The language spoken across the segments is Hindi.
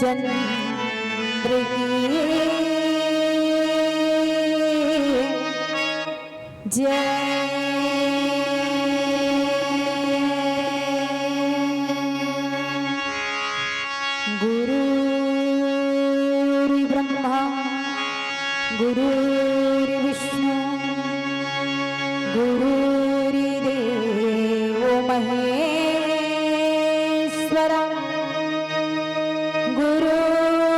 चंद्र की जय। गुरुर् ब्रह्मा गुरुर्विष्णु गुरुर्देवो महेश्वरः गुरुर्साक्षात्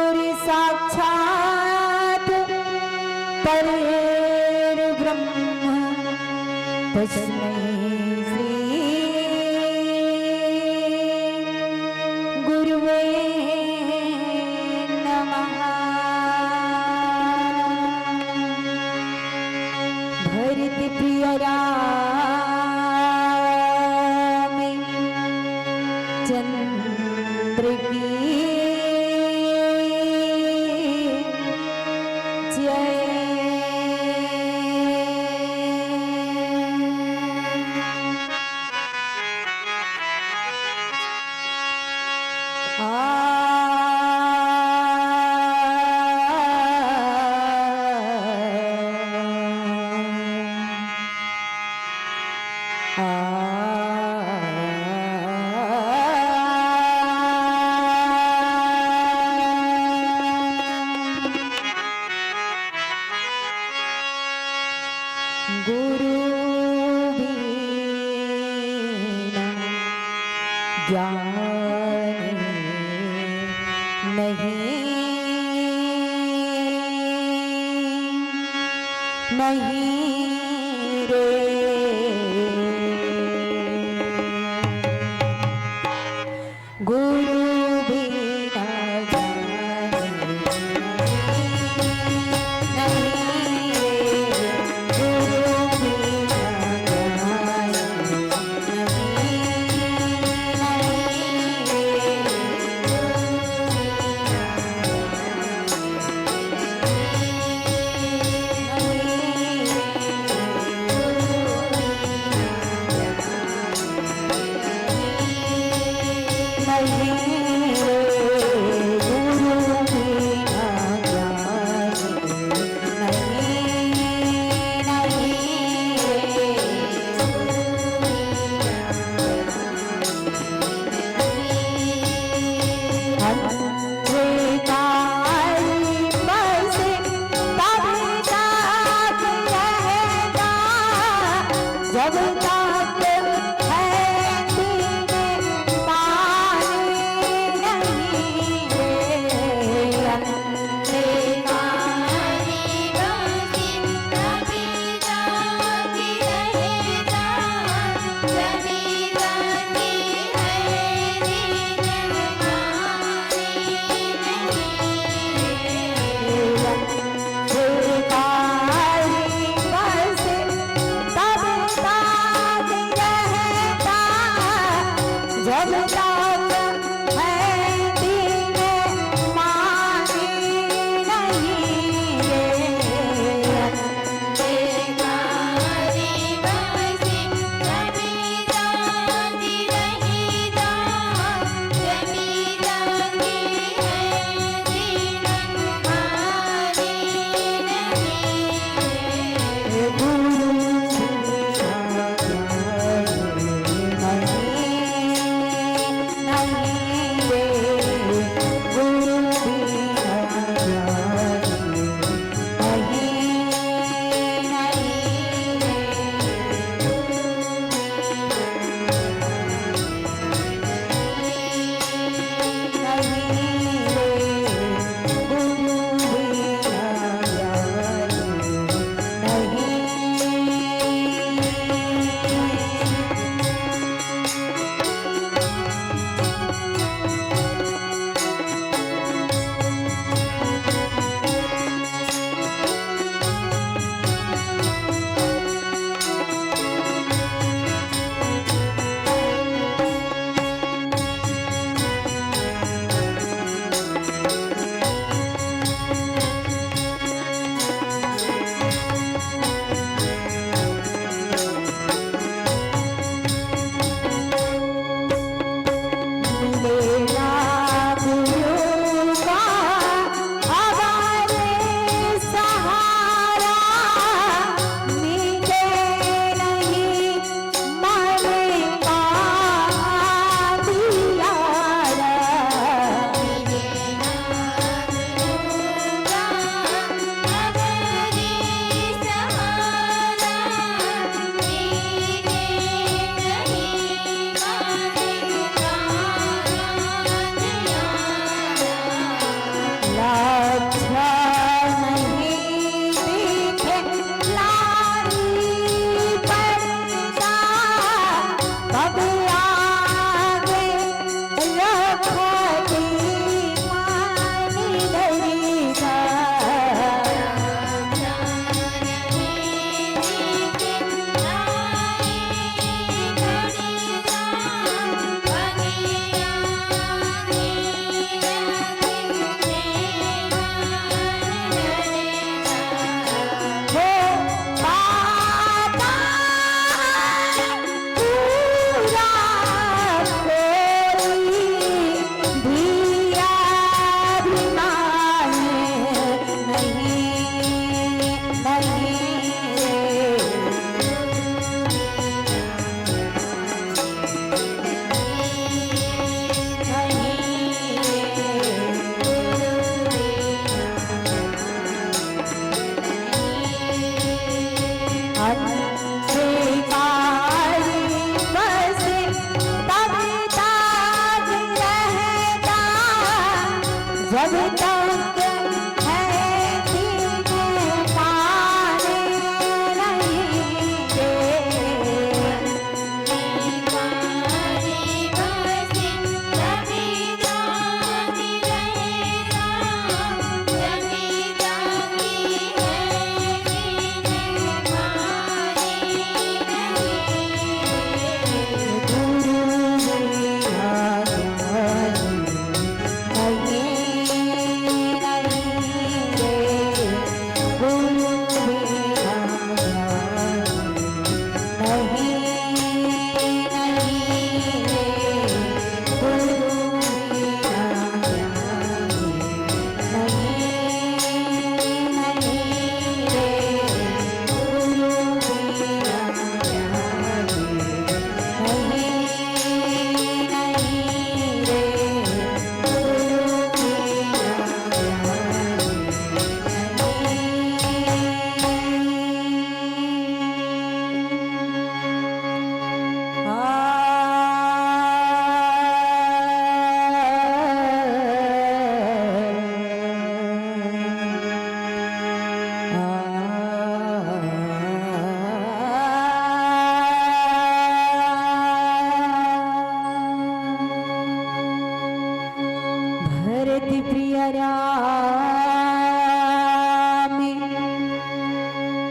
परब्रह्म तस्मै श्री गुरुवे नमः। भरत प्रिय राम चंद्र की गुरु बिना ज्ञान नहीं रे। गुरु बिना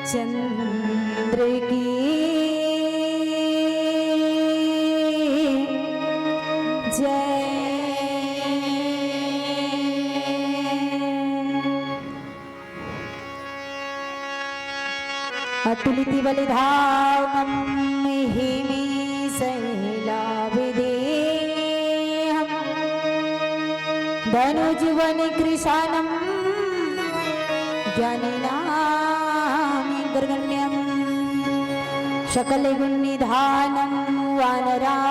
चंद्र की जय। अतुलित बलिधामं हिमि शैलाभिदेहं धनुजीवन कृशानं ज्ञानिनां सकल गुणनिधानं वानराणामिधीशं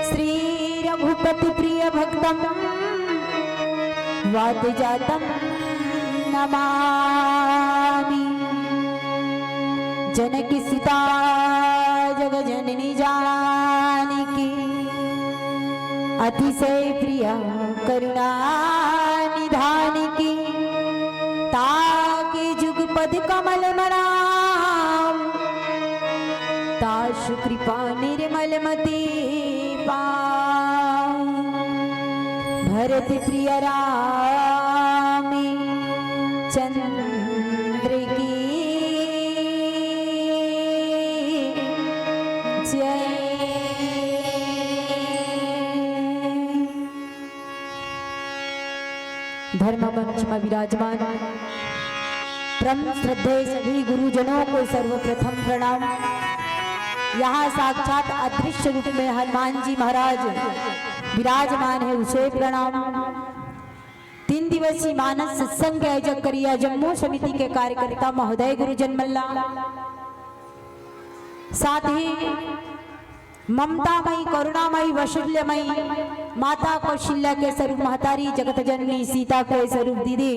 श्री रघुपति प्रिय भक्तं वातजातं नमामि। जनकी सीता जगजननी जानकी अतिशय प्रिया करुणा निधानिकी ताके जुगपद कमल मनाम ताशु कृपा निर्मल मति पाऊं। भरत प्रिय रामी चंद्र की जय। धर्म मंच में विराजमान परम श्रद्धेय सभी गुरुजनों को सर्वप्रथम प्रणाम। यहाँ साक्षात अदृश्य रूप में हनुमान जी महाराज विराजमान है, उसे प्रणाम। 3 दिवसीय मानस सत्संग आयोजक करिया जम्मू समिति के कार्यकर्ता महोदय गुरुजन मल्ला, साथ ही ममतामयी करुणामयी वशल्यमयी माता कौशल्या के स्वरूप महतारी जगत जननी सीता के स्वरूप दीदी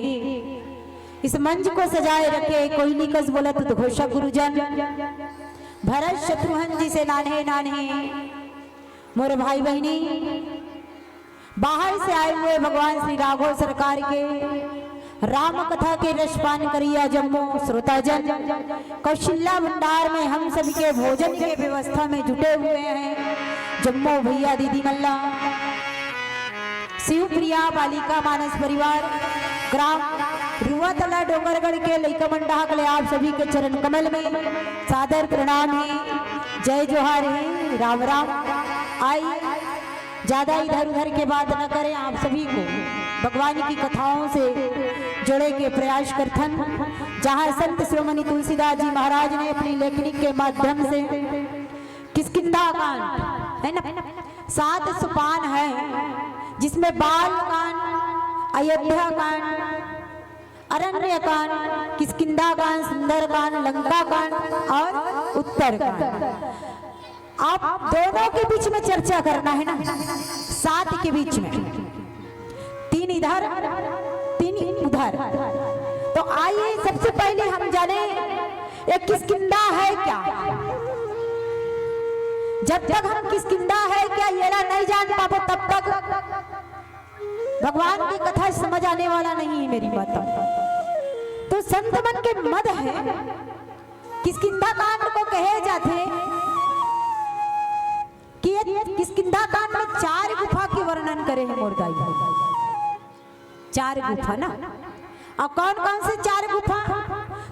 इस मंच को सजाए रखे। कोई निकस बोलत घोषक गुरुजन भरत शत्रुघ्न जी से नाने नाने मोरे भाई बहनी बाहर से आए हुए भगवान श्री राघव सरकार के राम कथा के रसपान करिया जम्मू श्रोताजन कौशल्या भंडार में हम सभी के भोजन के व्यवस्था में जुटे हुए हैं। जम्मू भैया दीदी मल्ला शिवप्रिया बालिका मानस परिवार ग्राम रुआतला डोंगरगढ़ के लइका मंडा के लिए आप सभी के चरण कमल में सादर प्रणाम है, जय जोहार है, राम राम। आई ज्यादा इधर उधर के बात न करें, आप सभी को भगवान की कथाओं से जोड़े के प्रयास करथन। जहाँ संत शिरोमणि तुलसीदास जी महाराज ने अपनी लेखनी के माध्यम से किष्किंधा कांड है ना 7 सोपान है, जिसमें बाल कांड, अयोध्या कांड, अरण्य कांड, किष्किंधा कांड, सुंदर कांड, लंका कांड और उत्तर कांड। आप दोनों के बीच में चर्चा करना है ना, 7 के बीच में, 3 इधर 3 उधर। तो आइए सबसे पहले हम जाने ये किष्किंधा है क्या। जब तक हम किष्किंधा है क्या ये नहीं जान पाते तब तक भगवान की कथा समझ आने वाला नहीं है मेरी बात। तो संत मन के मद है, किष्किंधा कांड को कहे जाते कि किष्किंधा कांड में 4 गुफा के वर्णन करे हैं मोरदाई। 4 गुफा ना, और कौन कौन से 4 गुफा?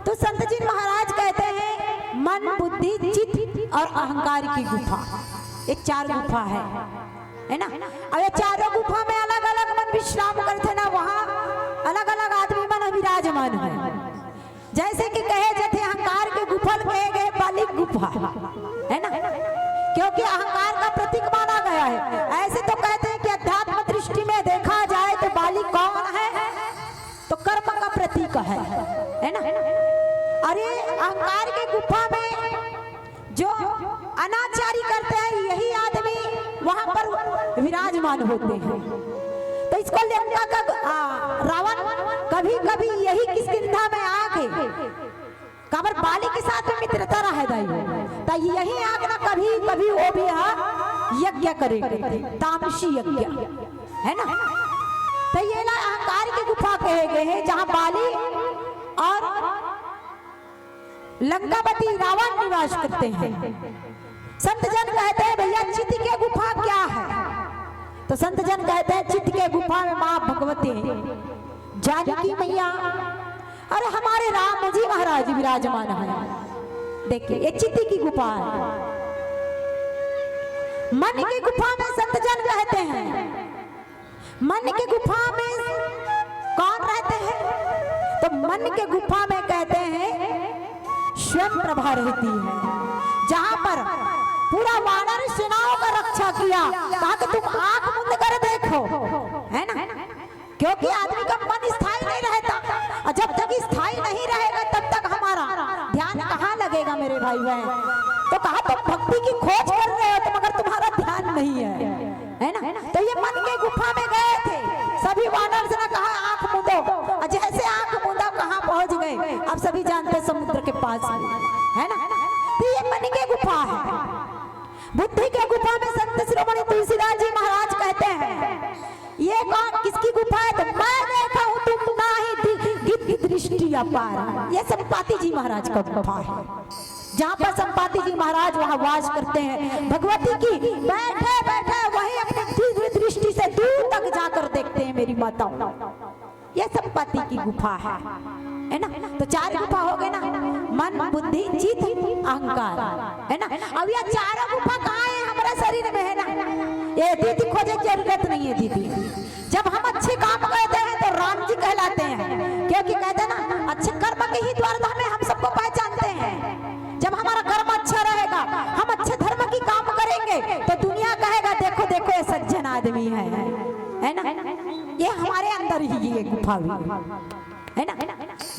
तो संत जी महाराज कहते हैं मन, बुद्धि, चित्त और अहंकार की गुफा। ये 4 गुफा है ना। अब ये चारों गुफा में अलग अलग मन विश्राम करते ना, वहाँ अलग अलग आदमी मन विराजमान है। जैसे कि कहे जाते अहंकार के गुफा कहे गए बालिक गुफा है ना, क्योंकि अहंकार का प्रतीक माना गया है। ऐसे तो कहते हैं कि अध्यात्म दृष्टि में देखा जाए तो बालिक कौन है, तो कर्म का प्रतीक है ना। अरे अहंकार के गुफा में जो अनाचारी करते हैं यही आदमी वहां पर विराजमान होते हैं। तो इसको लंका का रावण कभी कभी यही किष्किंधा में आके काबर बाली के साथ में मित्रता रह गई, यही आग ना कभी कभी वो भी यज्ञ करेंगे, तामसी यज्ञ है ना। तो ये ना अहंकार की गुफा कहे गए हैं, जहां बाली और लंकापति रावण निवास करते हैं। संत जन कहते हैं भैया चित्त के गुफा क्या है? तो संत जन कहते हैं चित्त के गुफा में मां भगवती जानकी मैया अरे हमारे राम जी महाराज विराजमान है। देखिए ये चित्त की गुफा है। मन की गुफा में संत जन कहते हैं, मन की गुफा में कौन रहते हैं? तो मन के गुफा में कहते हैं स्वयं प्रभा रहती है, जहां पर पूरा वानर सेनाओं का रक्षा किया, कहा कि तुम आंख मुंद कर देखो है ना, क्योंकि आदमी का मन स्थायी नहीं रहता, और जब तक स्थायी नहीं रहेगा तब तक हमारा ध्यान कहाँ लगेगा मेरे भाई बहन। तो कहा तुम भक्ति की खोज कर रहे हो तो मगर तुम्हारा ध्यान नहीं है ना। तो ये मन के गुफा में गए थे, सभी वानर से कहा आंख मूंदो, जैसे आंख मूंदा कहाँ पहुंच गए? अब सभी जानते समुद्र के पास है ना। तो ये मन के गुफा है। बुद्धि के गुफा में संत शिरोमणि तुलसीदास जी महाराज कहते हैं ये कौन किसकी गुफा है? तो मैं देखा हूं तुम ना ही गिद्ध दृष्टि अपार। ये संपाति जी महाराज का गुफा है, जहाँ पर संपाति जी महाराज वहाँ वास करते हैं। भगवती की बैठे बैठे वही अपनी दिव्य दृष्टि से दूर तक जाकर देखते हैं मेरी माता। ये संपाति की गुफा है ना। तो 4 गुफा हो गए ना, मन, बुद्धि, चित्त, अहंकार है ना। अब ये 4 गुफा कहाँ है? हमारे शरीर में है ना। ये दीदी खोजे की जरूरत नहीं है दीदी। जब हम अच्छे काम करते हैं तो राम जी कहलाते हैं, क्योंकि कहते हैं ना अच्छे कर्म के ही द्वारा हमें हम सबको पहचानते हैं। जब हमारा कर्म अच्छा रहेगा, हम अच्छे धर्म की काम करेंगे तो दुनिया कहेगा देखो देखो ये सज्जन आदमी है ना। ये हमारे अंदर ही ये गुफा है ना,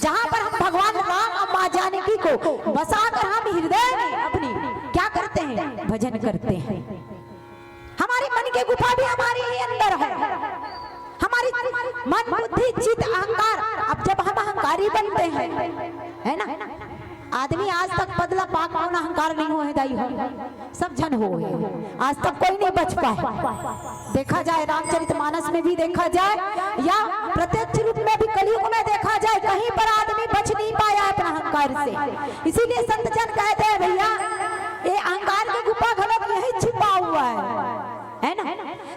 जहाँ पर हम भगवान राम और माँ जानकी को बसाकर हम हृदय में अपनी क्या करते हैं? भजन करते हैं। हमारी मन की गुफा भी हमारे ही अंदर है। हमारी मन, बुद्धि, चित्त, अहंकार। अब जब हम अहंकारी बनते हैं है ना, आदमी आज तक बदला पाक होना अहंकार नहीं हो है दाई हो सब जन हो है। आज तक कोई नहीं बच पाए। देखा जाए रामचरितमानस में भी देखा जाए या प्रत्यक्ष रूप में भी कलयुग में देखा जाए, कहीं पर आदमी बच नहीं पाया अपना अहंकार से। इसीलिए संत जन कहते हैं भैया ये अहंकार की गुफा घनक यही छुपा हुआ है ना।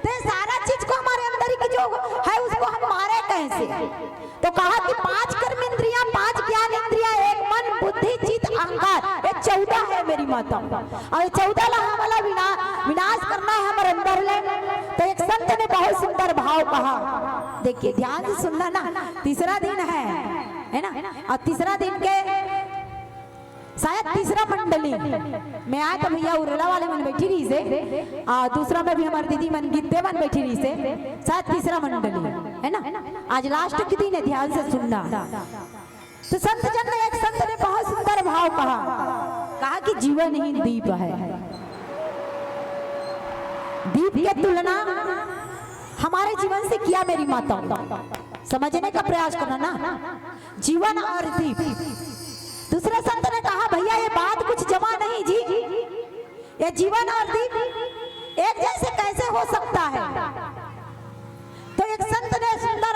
तो सारा चीज को हमारे अंदर की जो है उसको हम मारे कैसे? तो कहा कि 5 कर्म इंद्रियां, 5 ज्ञान इंद्रियां, एक मन बुद्धि चित्त अहंकार, ये 14 है मेरी माता। और 14 ला हमारा विनाश करना है हमारे अंदर ले। तो एक संत ने बहुत सुंदर भाव कहा, देखिए ध्यान से सुनना ना। तीसरा दिन है ना, और तीसरा दिन के शायद तीसरा मंडली में आया तो भैया उरेला वाले मन बैठी रही से, दूसरा में भी हमारी दीदी मन गीते मन बैठी रही से, शायद तीसरा मंडली है ना। आज लास्ट के दिन है, ध्यान से सुनना। तो संत जन ने, एक संत ने बहुत सुंदर भाव कहा कि जीवन ही दीप है। दीप की तुलना हमारे जीवन से किया मेरी माता, समझने का प्रयास करना ना, जीवन और दीप। दूसरे संत ने कहा भैया ये बात कुछ जमा नहीं जी, ये जीवन और दीप एक जैसे कैसे हो सकता है? तो एक संत ने सुंदर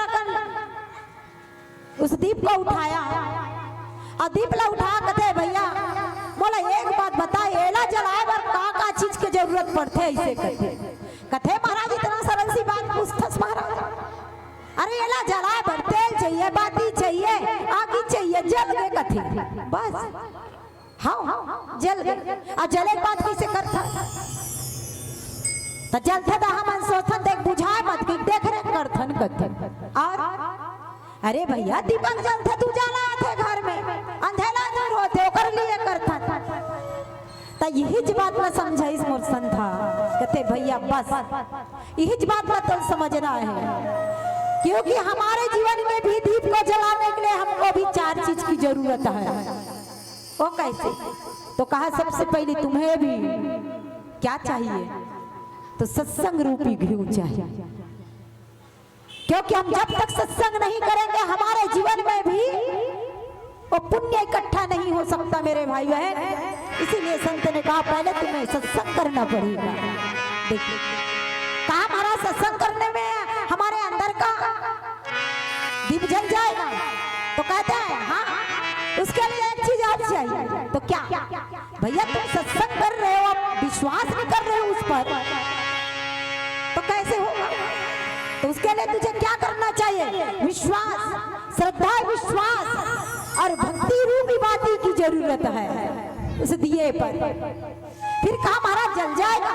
उस दीप को उठाया और दीप ला उठा कहते भैया बोला एक बात बता, एला जलाए बर का चीज की जरूरत पड़ते? ऐसे कथे महाराज इतना सरल सी बात पूछथस महाराज। अरे एला जलाए बर तेल चाहिए, बाती चाहिए, आगी चाहिए, जल गए कथे बस। हाँ जल गए। और जले बात कैसे करता? तो जलथे तो हम सोचन देख बुझाए मत कि देख रे करथन कथन। और अरे भैया दीपक जलथे तू जला थे घर में, अंधेला दूर होते ओकर लिए करथन। तो यही बात ना समझा इस मोर संथा कहते भैया बस यही बात ना तो समझना है, क्योंकि हमारे जीवन में भी दीप को जलाने के लिए हमको भी 4 चीज की जरूरत है। वो कैसे? तो कहा सबसे पहले तुम्हें भी क्या चाहिए? तो सत्संग रूपी घी चाहिए, क्योंकि हम जब तक सत्संग नहीं करेंगे हमारे जीवन में भी वो पुण्य इकट्ठा नहीं हो सकता मेरे भाई बहन। इसीलिए संत ने कहा पहले तुम्हें सत्संग करना पड़ेगा। देखिए कहा हमारा सत्संग करने में हमारे अंदर का दीप जल जाएगा। तो कहते हैं हाँ उसके लिए एक चीज और चाहिए। तो क्या भैया तुम सत्संग कर रहे हो, आप विश्वास नहीं कर रहे हो उस पर, तो कैसे होगा? तो उसके लिए तुझे क्या करना चाहिए? विश्वास, श्रद्धा, विश्वास और भक्ति रूपी बाती की जरूरत है उस दिए पर। फिर कहा महाराज जल जाएगा?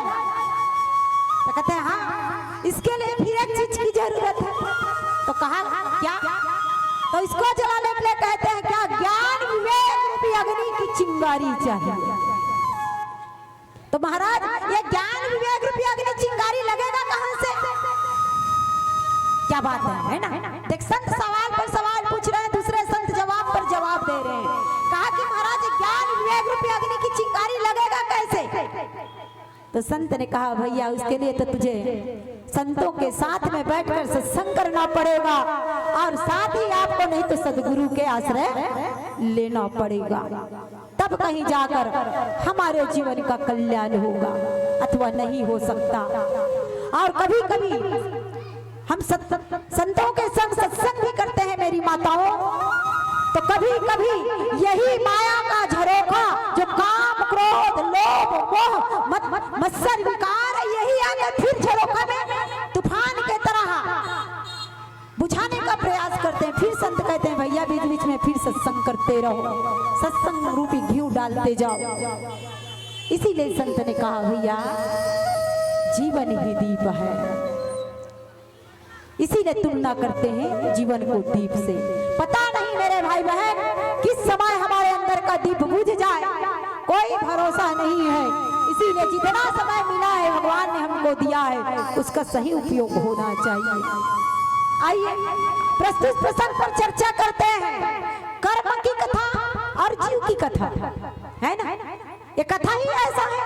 तो कहते हैं हाँ इसके लिए फिर एक चीज की जरूरत है। तो कहा क्या? तो इसको जलाने के लिए कहते हैं क्या? ज्ञान विवेक रूपी अग्नि की चिंगारी चाहिए। तो महाराज ये ज्ञान विवेक रूपी अग्नि चिंगारी लगेगा कहां से? क्या बात है ना? देख संत सवाल पर सवाल पूछ रहे हैं, दूसरे संत जवाब पर जवाब दे रहे हैं। कहा कि महाराज ज्ञान विवेक रूपी अग्नि की चिंगारी लगेगा कैसे? तो संत ने कहा भैया उसके लिए तो तुझे संतों के साथ में बैठकर सत्संग करना पड़ेगा, और साथ ही आपको नहीं तो सदगुरु के आश्रय लेना पड़ेगा, तब कहीं जाकर हमारे जीवन का कल्याण होगा, अथवा नहीं हो सकता। और कभी कभी हम संतों के संग सत्संग भी करते हैं मेरी माताओं, तो कभी कभी यही माया का झरोखा जो काम क्रोध लोभ मोह मत्सर विकार यही आके फिर झरोखा में तूफान के तरह बुझाने का प्रयास करते हैं। फिर संत कहते हैं भैया बीच बीच में फिर सत्संग करते रहो, सत्संग रूपी घी डालते जाओ। इसीलिए संत ने कहा भैया जीवन ही दीप है। इसीलिए तुलना करते हैं जीवन को दीप से। पता नहीं मेरे भाई बहन किस समय हमारे अंदर का दीप बुझ जाए, कोई भरोसा नहीं है। इसीलिए जितना समय मिला है भगवान ने हमको दिया है उसका सही उपयोग होना चाहिए। आइए प्रस्तुत प्रसंग पर चर्चा करते हैं। कर्म की कथा और जीव की कथा है ना, ये कथा ही ऐसा है।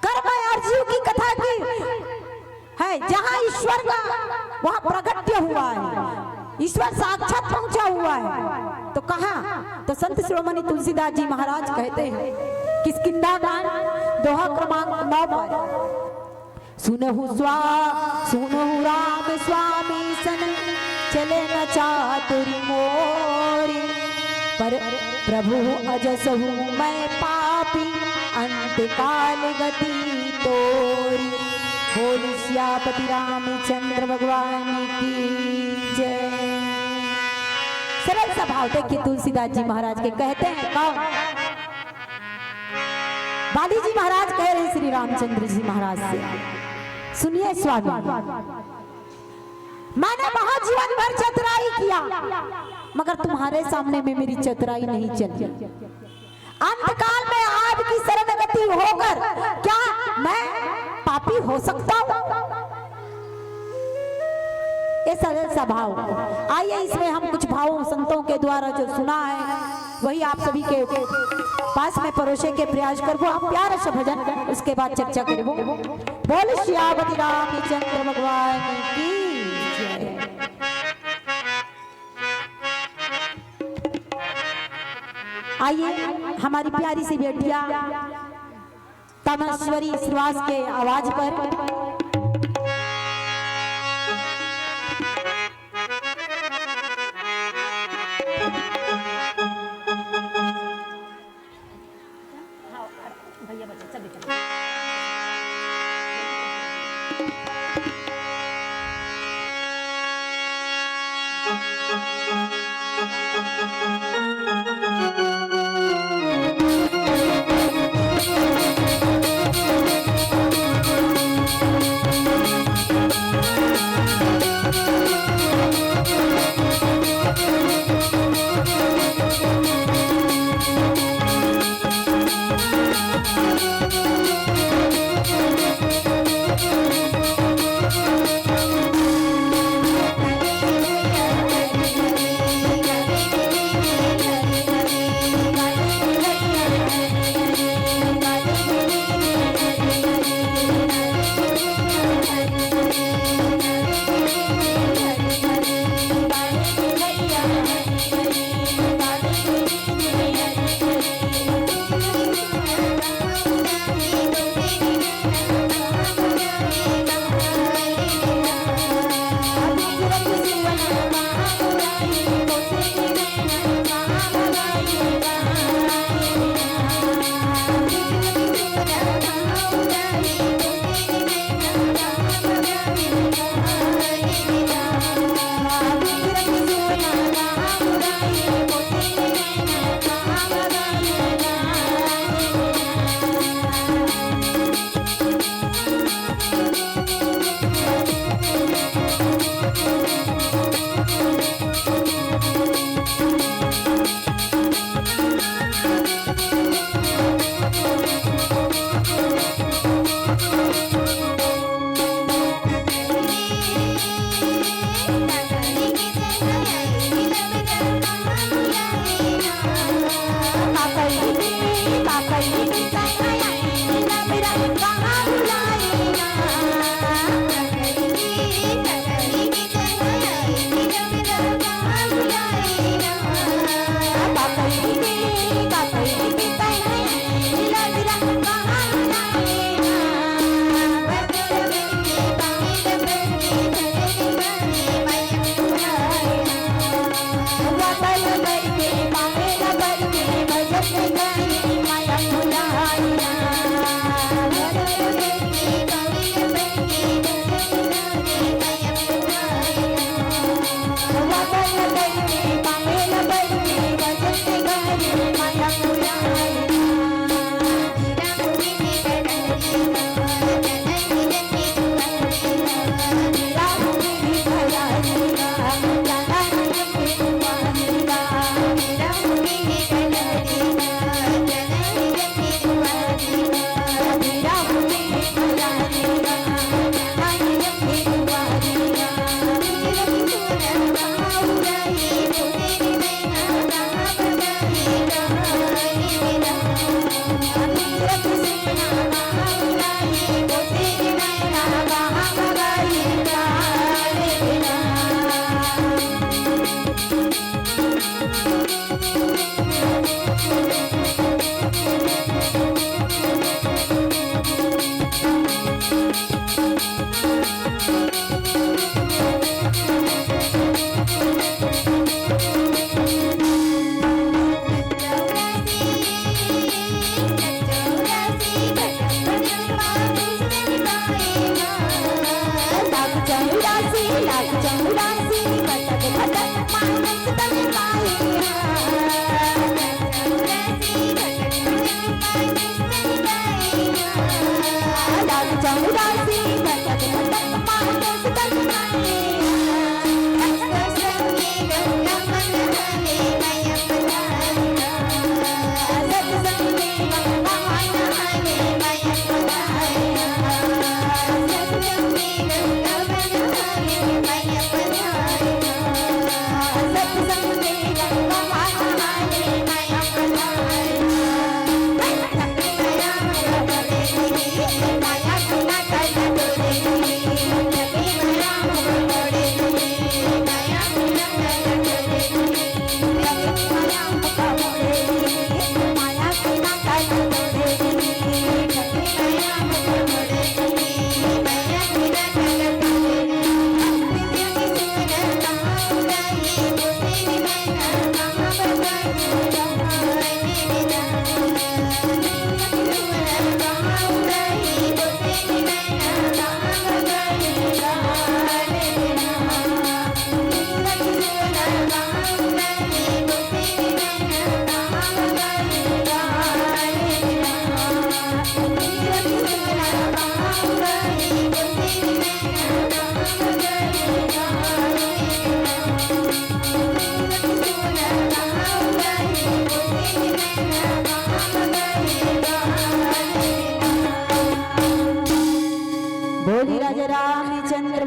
कर्म और जीव की कथा की है, जहां ईश्वर का वहां प्रगट्य हुआ है। ईश्वर साक्षात पहुंचा हुआ है। तो कहा, तो संत शिरोमणि तुलसीदास जी महाराज कहते हैं किष्किंधा कांड दोहा क्रमांक 9 पर, सुनहु राम स्वामी सन चले न चातुरी मोरी, पर प्रभु अजसहु मैं पापी अंत काल गति तोरी। बोल सियापति रामचंद्र भगवान की जय। सरल सा भाव देखिए तुलसीदास जी महाराज के कहते हैं कौन? बाली जी महाराज कह रहे श्री रामचंद्र जी महाराज से, सुनिए स्वामी, मैंने बहुत जीवन भर चतुराई किया, मगर तुम्हारे सामने में मेरी चतुराई नहीं चली। अंतकाल में आपकी शरणगति होकर क्या मैं पापी हो सकता हूं? ये सरल सा भाव। आइए इसमें हम कुछ भावों संतों के द्वारा जो सुना है वही आप सभी के पास में परोसे के प्रयास करबो। आप प्यार से भजन, उसके बाद चर्चा करबो। बोल सियापति रामचंद्र भगवान की जय। आइए हमारी प्यारी सी बेटिया तमस्वरी श्रीवास के आवाज पर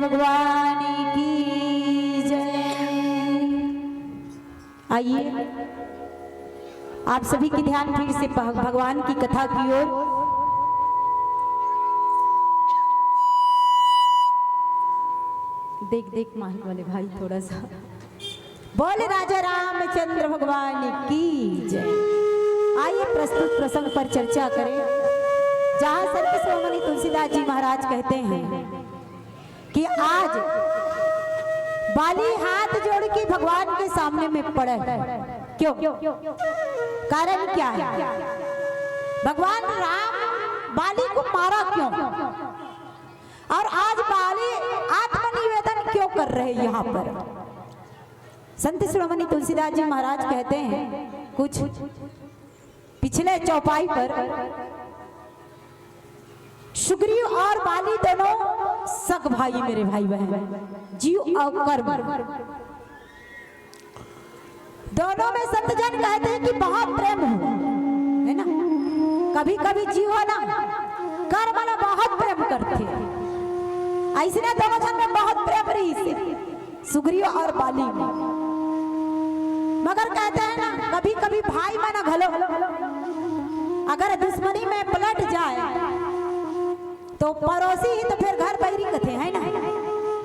भगवान की जय। आइए आप सभी की ध्यान फिर से भगवान की कथा की ओर। देख देख माही वाले भाई थोड़ा सा बोले राजा रामचंद्र भगवान की जय। आइए प्रस्तुत प्रसंग पर चर्चा करें, जहां संत शिरोमणि तुलसीदास जी महाराज कहते हैं कि आज बाली हाथ जोड़ के भगवान के सामने में पड़े। क्यों? कारण क्या है? भगवान राम बाली को मारा क्यों? और आज बाली आत्मनिवेदन क्यों कर रहे यहाँ पर? संत शिरोमणि तुलसीदास जी महाराज कहते हैं कुछ पिछले चौपाई पर, सुग्रीव और बाली दोनों सग भाई, मेरे भाई बहन, जीव और कर्म दोनों में संत जन कहते हैं कि बहुत प्रेम हो, है ना। कभी कभी जीव हो ना कर्म ना बहुत प्रेम करते, ऐसे दोनों जन में बहुत प्रेम रही से सुग्रीव और बाली में। मगर कहते हैं ना कभी कभी भाई माना घलो अगर दुश्मनी में पलट जाए तो पड़ोसी ही तो फिर घर बैरी कथे, है ना।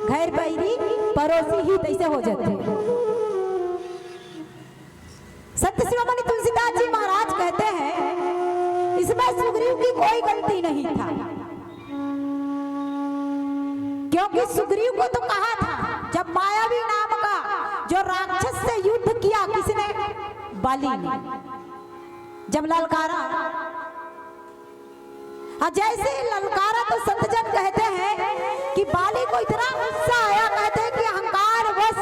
घर बैरी पड़ोसी ही तैसे हो जाते। संत शिरोमणि तुलसीदास जी महाराज कहते हैं इसमें सुग्रीव की कोई गलती नहीं था, क्योंकि सुग्रीव को तो कहा था जब मायावी नाम का जो राक्षस से युद्ध किया किसने? बाली ने। जब ललकारा, जैसे ललकारा तो संत जन कहते हैं कि बाली को इतना गुस्सा आया, कहते हैं कि अहंकार वश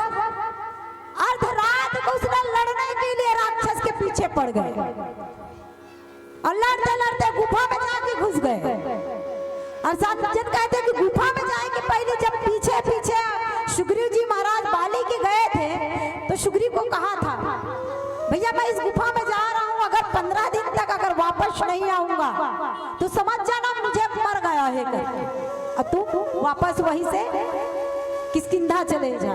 अर्धरात को उसने लड़ने के लिए राक्षस के पीछे पड़ गए और लड़ते लड़ते गुफा में जाके घुस गए। और संत जन कहते हैं कि गुफा में जाए कि पहले जब पीछे पीछे सुग्रीव जी महाराज बाली के गए थे तो सुग्रीव को कहा था भैया मैं इस गुफा में जा रहा हूँ, अगर 15 दिन तक अगर वापस नहीं आऊंगा तो समझ जाना मुझे मर गया है करके, अब तू वापस वहीं से किष्किंधा चले जा।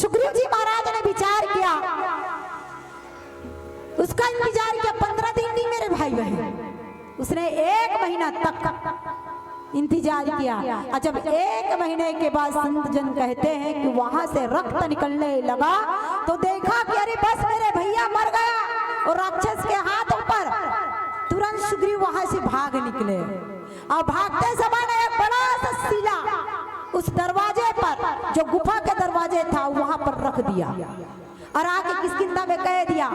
सुग्रीव जी महाराज ने विचार किया, उसका इंतजार किया 15 दिन नहीं मेरे भाई बहन, उसने 1 महीना तक इंतजार किया। और जब 1 महीने के बाद संत जन कहते हैं कि वहां से रक्त निकलने लगा तो देखा कि अरे बस मेरे भैया मर गया, और राक्षस के हाथों पर तुरंत सुग्रीव वहां से भाग निकले। और भागते समय ने एक बड़ा सा शिला उस दरवाजे पर जो गुफा के दरवाजे था वहां पर रख दिया और आके किष्किंधा में कह दिया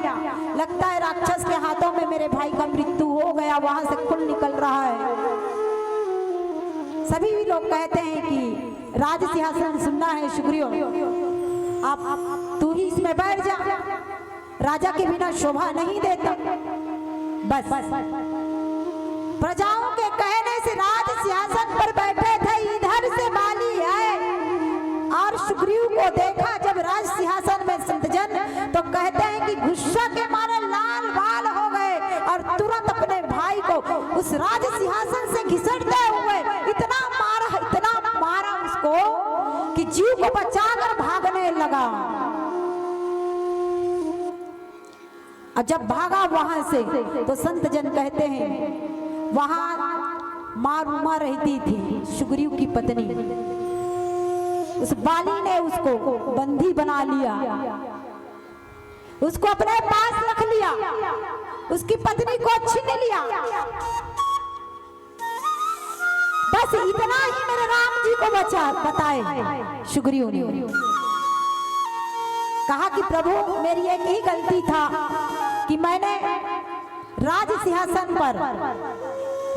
लगता है राक्षस के हाथों में मेरे भाई का मृत्यु हो गया, वहां से खून निकल रहा है। सभी लोग कहते हैं कि राज सिंहासन सुनना है सुग्रीव, आप तू ही इसमें बैठ जा, राजा के बिना शोभा नहीं देता। बस प्रजाओं के कहने से राज सिंहासन पर बैठे थे, इधर से बाली आए और सुग्रीव को देखा जब राज सिंहासन में संत जन तो कहते हैं कि गुस्सा के मारे लाल बाल हो गए और तुरंत अपने भाई को उस राज सिंहासन से घिसटते हुए इतना मारा उसको कि जीव को बचाकर भागने लगा। और जब भागा वहां से तो संत जन कहते हैं वहां माँ रूमा रहती थी सुग्रीव की पत्नी, उस बाली ने उसको बंदी बना लिया, उसको अपने पास रख लिया, उसकी पत्नी को छीन लिया। बस इतना ही मेरे राम जी को बताए सुग्रीव ने। कहा कि प्रभु मेरी एक ही गलती था कि मैंने राज सिंहासन पर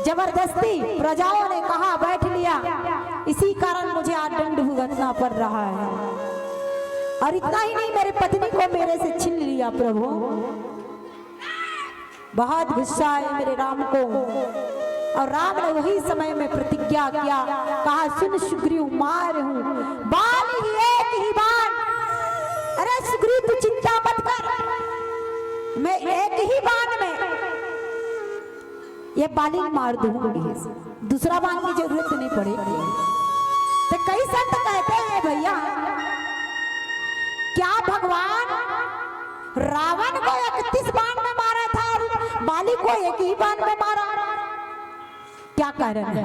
जबरदस्ती प्रजाओं ने कहा बैठ लिया, इसी कारण मुझे आज दंड भुगतना पड़ रहा है। और इतना ही नहीं मेरे पत्नी को मेरे से छीन लिया प्रभु। बहुत गुस्सा है मेरे राम को। और राम ने वही समय में प्रतिज्ञा किया, कहा सुन सुग्रीव मार हूं बाल ही एक ही बार। अरे सुग्रीव तू चिंता मत कर, मैं एक ही बाण में ये बाली मार दूंगी, दूसरा बाण की जरूरत नहीं पड़ेगी। तो कई संत कहते हैं भैया, क्या भगवान रावण को 31 बाण में मारा था और बाली को एक ही बाण में मारा? क्या कारण है?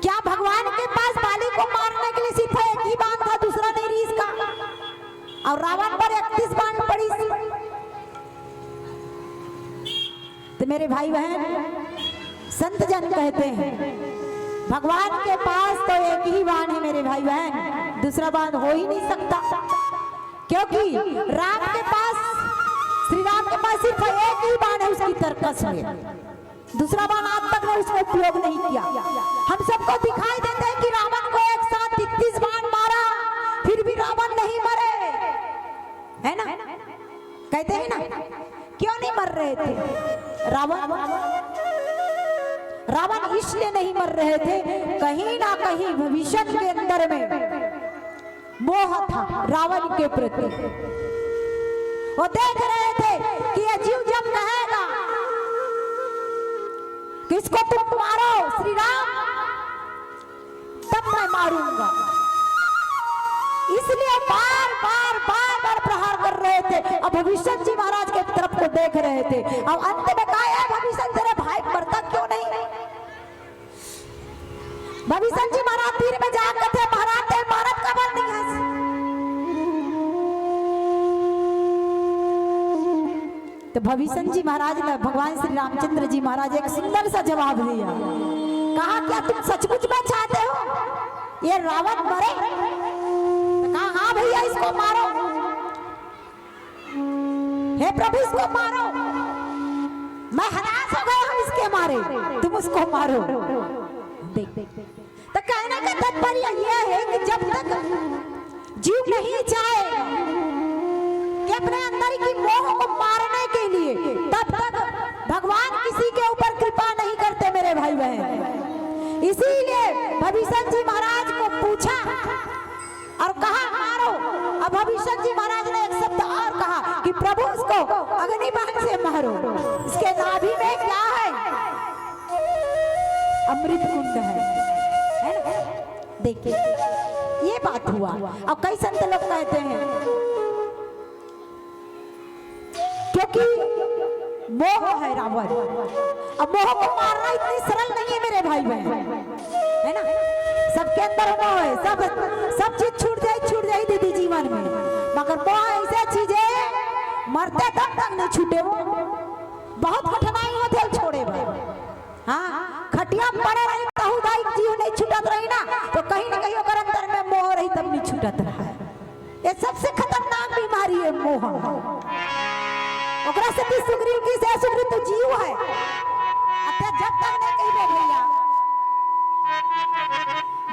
क्या भगवान के पास बाली को मारने के लिए सिर्फ एक ही बाण था, दूसरा नहीं रीस का, और रावण पर 31 बाण पड़ी? तो मेरे भाई बहन, संत जन कहते हैं भगवान के पास तो एक ही बाण है मेरे भाई बहन, दूसरा बाण हो ही नहीं सकता, क्योंकि राम के पास, श्री राम के पास सिर्फ एक ही बाण है उसकी तरकस में, दूसरा बाण आज तक ने उसका उपयोग नहीं किया। हम सबको दिखाई देते हैं कि रावण को एक साथ 33 बाण मारा, फिर भी रावण नहीं मरे, है ना? कहते हैं ना, क्यों नहीं मर रहे थे रावण इसलिए नहीं मर रहे थे, कहीं ना कहीं भविष्य के अंदर में मोह था रावण के प्रति। वो देख रहे थे कि ये जीव जब कहेगा किसको तुम मारो श्री राम, तब मैं मारूंगा, इसलिए बार बार प्रहार कर रहे थे। अब भविष्य जी महाराज के तरफ को देख रहे थे। अब अंत में कहा है, भविष्य तेरे भाई मरता क्यों नहीं? भविष्य जी महाराज तीर में जाकर थे, महाराज तेरे भारत का बल नहीं है। तो भविष्य जी महाराज ने भगवान श्री रामचंद्र जी महाराज एक सुंदर सा जवाब दिया। कहा, क्या तुम सचमुच में चाहते हो ये रावण मरे? कहा, हाँ भैया इसको मारो, हे प्रभु इसको मारो, मैं हताश हो गया हूं इसके मारे, तुम उसको मारो। देख तो कहने का तात्पर्य यह है कि जब तक जीव नहीं चाहे कि अपने अंदर की मोह को मारने के लिए, तब तक भगवान किसी के ऊपर कृपा नहीं करते मेरे भाई बहन। इसीलिए भविष्य जी महाराज को पूछा और कहा मारो। अब भविष्य जी महाराज ने एक शब्द और कहा कि प्रभु उसको अग्निबाण से मारो, इसके नाभि में क्या है? अमृत कुंड है ना? देखिए ये बात हुआ। अब कई संत लोग कहते हैं क्योंकि मोह है रावण, अब मोह को मारना इतनी सरल नहीं है मेरे भाई बहन, है ना? सबके अंदर मोह है, सब चीज छूट जाए दीदी जीवन में, मगर मोह ऐसे चीज है मरते तब तक नहीं छूटे। वो बहुत कठिनाई होते छोड़े भाई। हाँ, खटिया पड़े रही बहुदाई जीव नहीं छूटत रही ना, तो कहीं ना कहीं अगर अंदर में मोह रही तब नहीं छूटत रहा। ये सबसे खतरनाक बीमारी है मोह। ओकरा से भी सुग्रीव की से सुग्रीव तो जीव है, जब तक नहीं कही भैया,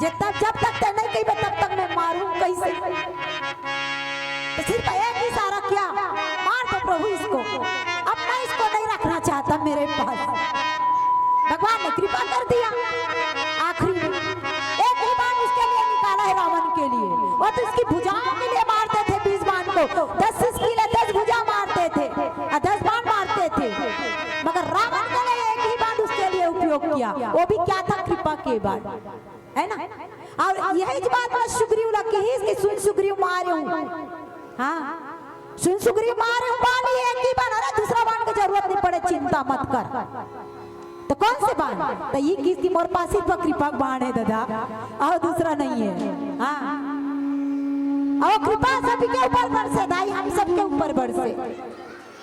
जब तक ते नहीं कही तब तक मैं मारूं कैसे? तो सिर्फ एक ही सारा क्या, मार दो प्रभु इसको, अब मैं इसको नहीं रखना चाहता मेरे पास। भगवान ने कृपा कर दिया, आखिरी में एक ही बाण उसके लिए निकाला है रावण के लिए। वो तो इसकी भुजाओं के लिए मारते थे 20 बाण को, 10 इसके लिए 10 भुजा मारते थे, 10 बाण मारते थे, मगर रावण के लिए एक ही बाण उसके लिए उपयोग किया। वो भी क्या था? कृपा के बाण, है ना? और यही बात मैं सुग्रीव लगी ही, सुन सुग्रीव मारे हूँ, हाँ सुन सुग्रीव मारे हूँ, बाली एक ही बाण, अरे दूसरा बाण की जरूरत नहीं पड़े, चिंता मत कर। तो कौन से बाण? तो ये किसकी मोर पास ही कृपा बाण है दादा, और दूसरा नहीं है। हाँ, और कृपा सबके ऊपर बरसे दाई, हम सबके ऊपर बरसे,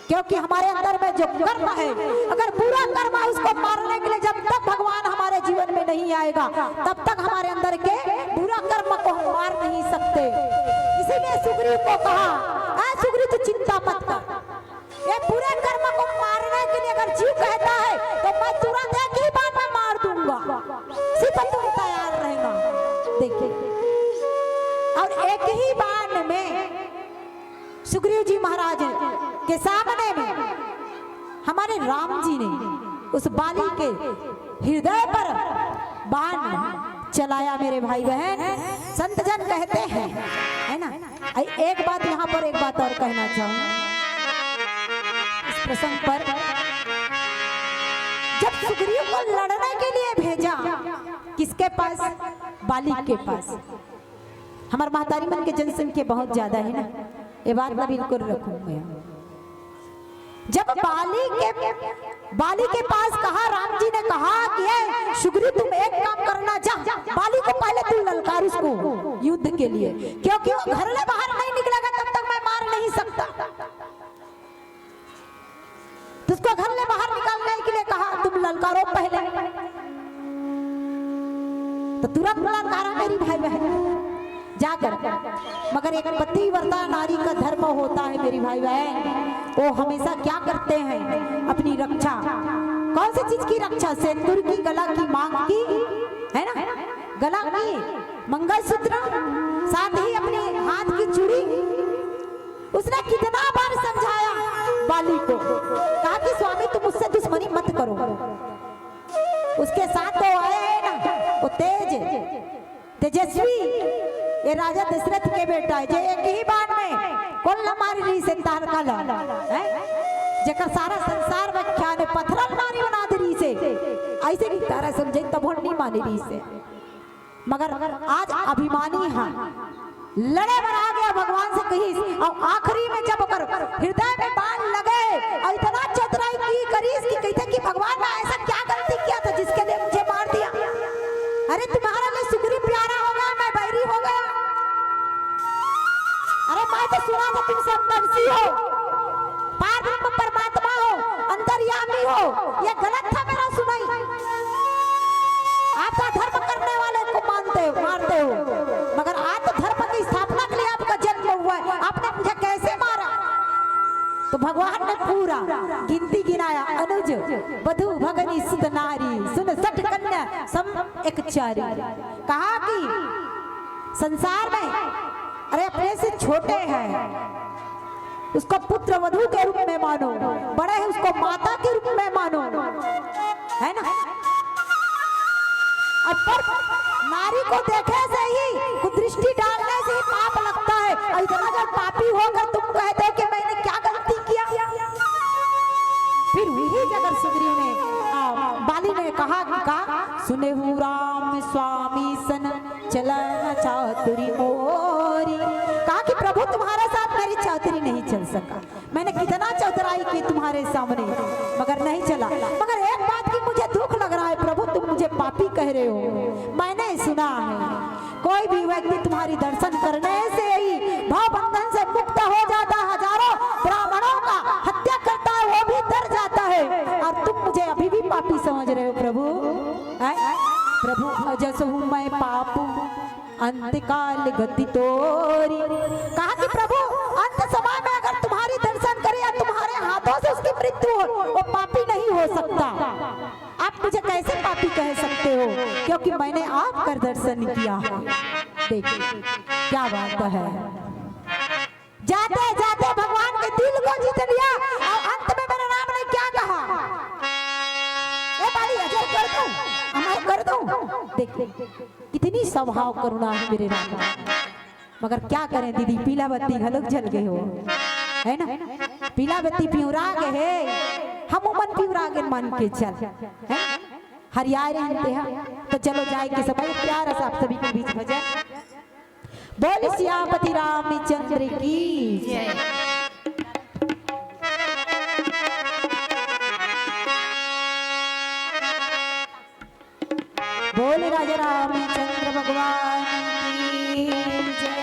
क्योंकि हमारे अंदर में जो कर्म है, अगर बुरा कर्म है उसको मारने के लिए जब तक भगवान हमारे जीवन में नहीं आएगा, तब तक हमारे अंदर के बुरा कर्म को हम मार नहीं सकते। इसीलिए सुग्रीव को कहा, सुग्रीव तो चिंता मत कर, ये बुरे कर्म को मारने के लिए अगर जीव कहता है तो मैं तुरंत एक ही बार में मार दूंगा, सिर्फ तुम तैयार रहना। देखिए, और एक ही बाण में सुग्रीव जी महाराज के सामने में हमारे राम जी ने उस बाली के हृदय पर बाण चलाया मेरे भाई बहन। संत जन कहते हैं, है ना? एक बात यहाँ पर, एक बात और कहना चाहूँ इस प्रसंग पर। जब सुग्रीव को लड़ने के लिए भेजा किसके पास? बाली के पास। हमारे महतारी मन के जनसंख्या बहुत ज्यादा है ना, ये बात मैं बिल्कुल रखूंगा। जब बाली के पास कहा, राम जी ने कहा कि सुग्रीव तुम एक काम करना, जा बाली को पहले तू ललकार उसको युद्ध के लिए, क्योंकि वो घर से बाहर नहीं निकलेगा तब तक मैं मार नहीं सकता। उसको घर से बाहर निकालने के लिए कहा, तुम ललकारो पहले। तो तुरंत ललकारा मेरी भाई बहन जाकर। मगर एक पतिव्रता नारी का धर्म होता है मेरी भाई बहन, वो हमेशा क्या करते हैं? अपनी रक्षा। कौन सी चीज की रक्षा? सिंदूर की, गला की, मांग की, है ना, गला की, मंगलसूत्र, साथ ही अपने हाथ की चूड़ी। उसने कितना बार समझाया बाली को, कहा कि स्वामी तुम मुझसे दुश्मनी मत करो। उसके साथ तो आए है ना वो तेजस्वी, ये राजा दशरथ के बेटा है, जो एक ही बाण में कौन न मारी रही से तार काला है, जेकर सारा संसार व्याख्यान है, पत्थरल मारी बना दे रही से, ऐसे भी तारा समझे तब नहीं मानी रही से। मगर आज अभिमानी हाँ लड़े बना गया भगवान से कहीं, और आखिरी में जब हृदय में बाण लगे और इतना चतुराई की करीस की कहते कि भगवान ने ऐसा क्या गलती किया था जिसके लिए मुझे मार दिया? अरे तुम्हारे लिए सुग्रीव प्यारा हो गया, मैं बैरी हो गया। अरे मैं तो सुना था तुम संतर्षि हो, पारब्रह्म परमात्मा हो, अंतर्यामी हो, ये गलत था मेरा सुनाई। आप तो धर्म करने वाले को मानते हो, मारते हो, मगर आज तो धर्म की स्थापना के लिए आपका जन्म हुआ है, आपने मुझे कैसे मारा? तो भगवान ने पूरा गिनती गिनाया, अनुज वधु भगनी सुत नारी सुन सठ कन्या सम एक चारी। कहा कि संसार में अरे अपने से छोटे हैं उसको पुत्र वधु के रूप में मानो, बड़े हैं उसको माता के रूप में मानो, है ना। और पर नारी को देखे से ही कुदृष्टि डालने से ही पाप लगता है, और इतना जब पापी होकर तुम कहते हो कि मैंने क्या गलती किया? फिर वही जगह सुग्रीव ने बाली ने कहा सुने हूँ राम स्वामी सन चलन चातुरी मोरी। कहा कि प्रभु तुम्हारे साथ मेरी चातुरी नहीं चल सका, मैंने कितना चतुराई की तुम्हारे सामने मगर नहीं चला। मगर एक बात की मुझे दुख लग रहा है प्रभु, तुम मुझे पापी कह रहे हो। मैंने सुना है कोई भी व्यक्ति तुम्हारी दर्शन करने से ही भाव बंधन से मुक्त हो जाता, हजारों ब्राह्मणों का हत्या करता है वो भी डर जाता है, और तुम मुझे अभी भी पापी समझ रहे हो प्रभु। प्रभु अजस हूँ मैं पापू अंतकाल गति तोरी। कहा कि प्रभु अंत समय में अगर तुम्हारी दर्शन करे या तुम्हारे हाथों से उसकी मृत्यु हो, वो पापी नहीं हो सकता। आप मुझे कैसे पापी कह सकते हो? क्योंकि मैंने आपका दर्शन किया है। देखिए क्या बात है, जाते जाते भगवान के दिल को जीत लिया, और अंत में मेरे राम ने क्या कहा? ए बाली अजर कर दूं, अमर कर दूं। देखिए कितनी स्वभाव करुणा है मेरे राम। मगर क्या करें दीदी, पीला बत्ती घलक जल गए हो, है ना, पीला बत्ती पिउरा गए है, हम मन पिउरा गए मन के चल है हरियारे हंते हैं। तो चलो जाए के समय प्यार से आप सभी के बीच भजन बोल सियापति रामचंद्र की जय। बोल राजा रामचंद्र भगवान की जय।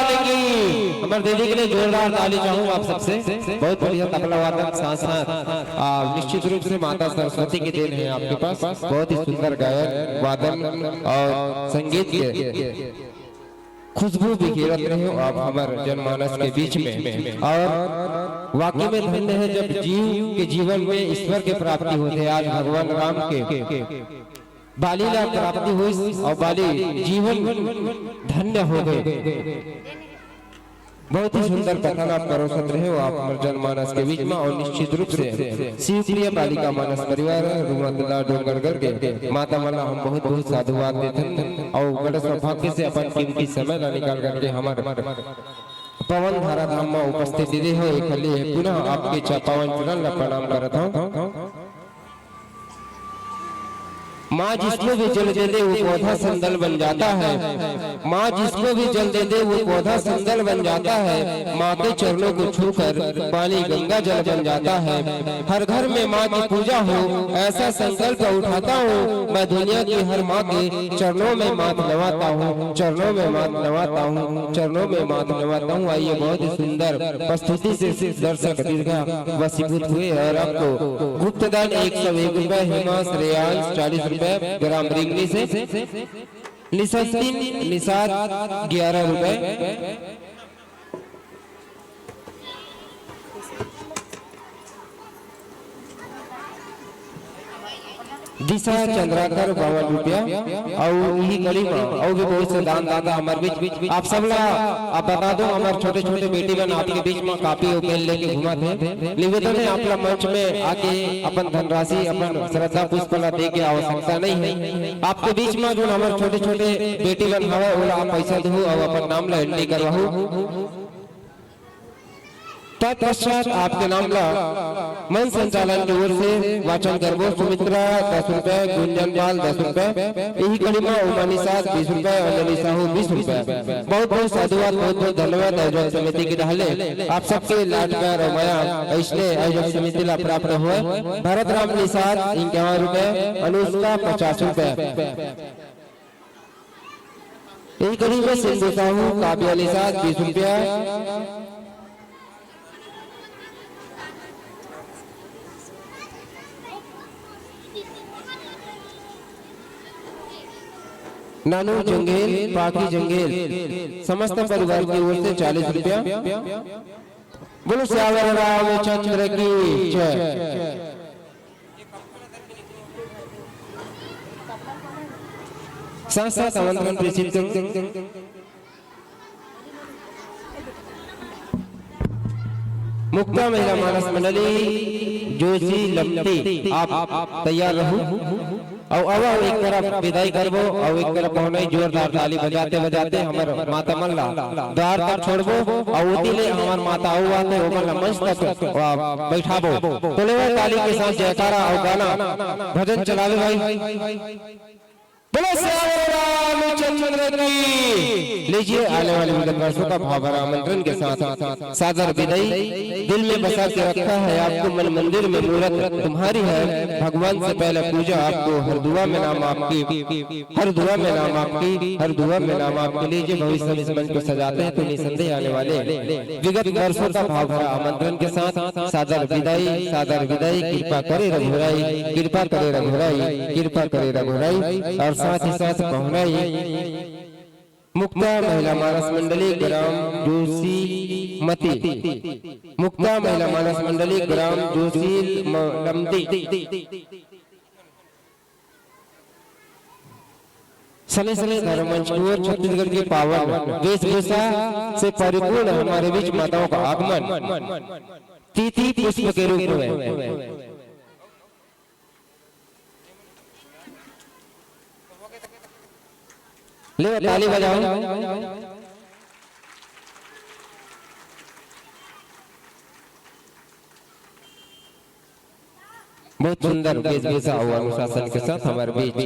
लाल की। हमारे दीदी के लिए जोरदार ताली चाहूँ आप सबसे। बहुत बढ़िया तबला वादन साथ साथ निश्चित रूप से माता सरस्वती की देन है आपके पास। बहुत ही सुंदर गायन वादन और संगीत के खुशबू बिखेरत रहे हो आप हमारे जनमानस के बीच में। और वाकई में धन्य है जब जीव के जीवन में ईश्वर के प्राप्ति होते हैं। आज भगवान राम के बाली ला प्राप्ति हुई और बाली जीवन धन्य हो गए। बहुत ही सुंदर कथन आप परोसत रहे हो आप हमारे जनमानस के बीच में। और निश्चित रूप से शिवप्रिय बालिका मानस परिवार रुमतला डोंगरगढ़ के माता मल्ला हम बहुत बहुत साधुवाद देते हैं और बड़े सौभाग्य से अपन कीमती समय ला निकाल करके हमारे पवन धारा धाम में उपस्थिति दे हो पुनः आपके पावन चरण ला प्रणाम करता हूँ। माँ जिसको भी जल दे दे वो पौधा संदल बन जाता है। माँ जिसको भी जल दे दे वो पौधा संदल बन जाता है। माँ के चरणों को छूकर पानी गंगा जल बन जाता है। हर घर में माँ की पूजा हो ऐसा संकल्प उठाता हूँ। मैं दुनिया की हर माँ के चरणों में माथ नवाता हूँ, चरणों में माथ नवाता हूँ, चरणों में माथ नवाता हूँ। आइए बहुत ही सुंदर प्रस्तुति से दर्शक दीर्घा वसीभूत हुए। और आपको गुप्तदान 101 रुपए, हेमा श्रेयांश 40 रुपए, ग्राम रिंगनी से निषाद 11 रुपए, दिशा चंद्राकर 52 रुपया और यही कड़ी और भी बहुत से दान दाता हमारे बीच आप सब आप बता दो हमारे छोटे छोटे बेटी बहन आपके बीच में कापी और पेन लेके घुमाते हैं। निवेदन है आप मंच में आके अपन धनराशि अपन श्रद्धा पुष्प दे के आवश्यकता नहीं है। आपके बीच में जो हमारे छोटे छोटे बेटी बहन हवा वो आप पैसा दो और अपन नाम ला एंट्री करवाओ। तत्पश्चात आपके नाम ला मन संचालन की ओर से वाचन करबो। सुमित्रा 10 रुपए, गुंजन पाल 10 रुपए, यही कड़ीमा उमा निषाद 20 रुपए, अंजलि साहू 20 रुपए। बहुत बहुत साधुवाद, बहुत बहुत धन्यवाद आयोजक समिति की रहले आप सबके लाड प्यार और माया ऐसे आयोजक समिति ला प्राप्त हुए। भरत राम निषाद 51 रुपए, अनुष्का 50 रुपए, यही कड़ीमा सिंधु साहू काव्या निषाद 20 रुपया, नानू जंगेल पाकी जंगेल समस्त परिवार की ओर से 40 रुपया। बोलो श्यावर रामचंद्र की जय। साथ साथ आमंत्रण प्रेषित करूं। मुक्ता महिला मानस मंडली जोशी लमटी आप तैयार रहो और अब एक तरफ विदाई करबो और एक तरफ होने जोरदार ताली बजाते बजाते हमारे माता मल्ला द्वार तक छोड़बो और उतीले हमार माता हुआ थे वो मल्ला मंच तक बैठाबो। बोले ताली के साथ जयकारा और गाना भजन चलावे भाई। बोलो श्यावर रामचंद्र की। लीजिए आने वाले वर्षों का भाव भरा आमंत्रण के साथ सादर विदाई। दिल में बसा के रखा है आपको मन मंदिर में मूर्त तुम्हारी है। भगवान से पहले पूजा आपको हर दुआ में नाम आपकी, हर दुआ में नाम आपकी, हर दुआ में नाम आपके। लीजिए भविष्य में इस मंच को सजाते हैं तो निसंदेह आने वाले विगत वर्षों का भाव भरा आमंत्रण के साथ सादर विदाई, सादर विदाई। कृपा करे रघुराई, कृपा करे रघुराई, कृपा करे रघुराई। और साथ ही साथ पहुंचाई मुक्ता महिला मानस मंडली ग्राम जोशी मती, मुक्ता महिला मानस मंडली ग्राम जोशी लमती। सने सने धर्ममंच की ओर छत्तीसगढ़ की पावन वेशभूषा से परिपूर्ण हमारे बीच माताओं का आगमन तिथि पुष्प के रूप में। ले ताली बजाओ। बहुत सुंदर वेशभूषा और अनुशासन के साथ हमारे बीच